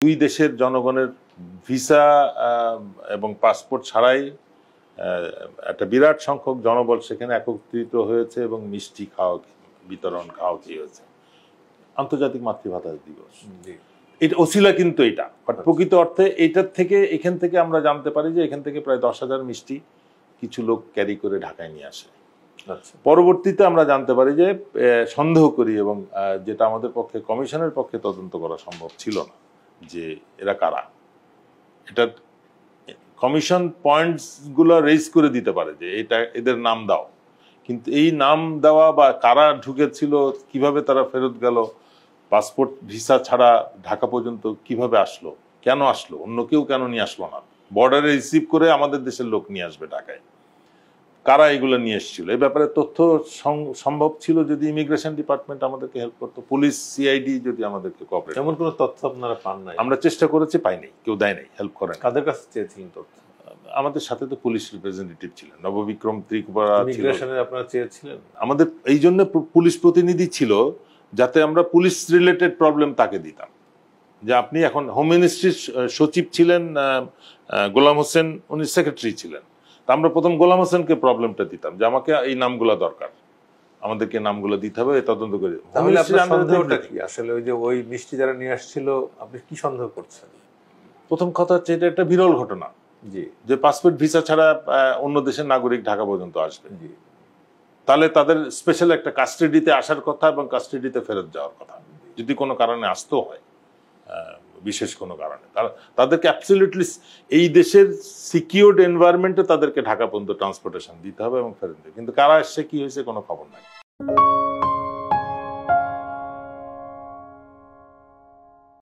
দুই দেশের জনগণের ভিসা এবং পাসপোর্ট ছাড়াই একটা বিরাট সংখ্যক জনবল সেখানে একত্রিত হয়েছে এবং মিষ্টি বিতরণ হয়েছে। আন্তর্জাতিক মাতৃভাষা দিবস এটা ওসিলা, কিন্তু এটা প্রকৃত অর্থে এইটার থেকে এখান থেকে আমরা জানতে পারি যে এখান থেকে প্রায় 10,000 মিষ্টি কিছু লোক ক্যারি করে ঢাকায় নিয়ে আসে। পরবর্তীতে আমরা জানতে পারি যে সন্দেহ করি, এবং যেটা আমাদের পক্ষে কমিশনের পক্ষে তদন্ত করা সম্ভব ছিল না, যে এরা কারা। এটা কমিশন পয়েন্টস গুলো রেজ করে দিতে পারে যে এটা এদের নাম দাও, কিন্তু এই নাম দেওয়া বা কারা ঢুকেছিল, কিভাবে তারা ফেরত গেল, পাসপোর্ট ভিসা ছাড়া ঢাকা পর্যন্ত কিভাবে আসলো, কেন আসলো, অন্য কেউ কেন নিয়ে আসলো না, বর্ডারে রিসিভ করে আমাদের দেশের লোক নিয়ে আসবে ঢাকায়, কারা এগুলো নিয়ে এসেছিল, এই ব্যাপারে তথ্য সম্ভব ছিল যদি ইমিগ্রেশন ডিপার্টমেন্ট আমাদেরকে হেল্প করতো, পুলিশ সিআইডি যদি আমাদেরকে কোঅপারেট। এমন কোনো তথ্য আপনারা পান নাই? আমরা চেষ্টা করেছি, পাইনি, কেউ দেয় নাই, হেল্প করে। কাদের কাছে চেয়েছিলেন তথ্য? আমাদের সাথে তো পুলিশ রিপ্রেজেন্টেটিভ ছিলেন, নববিক্রম ত্রিপুরা। ইমিগ্রেশনের আপনারা চেয়েছিলেন? আমাদের এই জন্য পুলিশ প্রতিনিধি ছিল, যাতে আমরা পুলিশ রিলেটেড প্রবলেম তাকে দিতাম। যে আপনি এখন হোম মিনিস্ট্রির সচিব ছিলেন গোলাম হোসেন, উনি সেক্রেটারি ছিলেন, তা আমরা প্রথম গোলাম হোসেনকে প্রবলেমটা দিতাম যে আমাকে এই নামগুলো দরকার, আমাদেরকে নামগুলো দিতে হবে, তদন্ত করে। তাহলে আপনার সন্দেহটা কি আসলে? ওই যে ওই মিষ্টি যারা নিয়ে আসছিল, আপনি কি সন্দেহ করছেন? প্রথম কথা হচ্ছে এটা একটা বিরল ঘটনা, জি, যে পাসপোর্ট ভিসা ছাড়া অন্য দেশের নাগরিক ঢাকা পর্যন্ত আসবে। জি, তাহলে তাদের স্পেশাল একটা কাস্টাডিতে আসার কথা এবং কাস্টাডিতে ফেরত যাওয়ার কথা, যদি কোনো কারণে আসতেও হয়, বিশেষ কোনো কারণে তাদেরকে অ্যাবসলিউটলি এই দেশের সিকিউরড এনভায়রনমেন্টে তাদেরকে ঢাকা পর্যন্ত ট্রান্সপোর্টেশন দিতে হবে এবং ফেরত দিতে। কিন্তু কারা এসছে, কি হয়েছে, কোনো খবর নাই।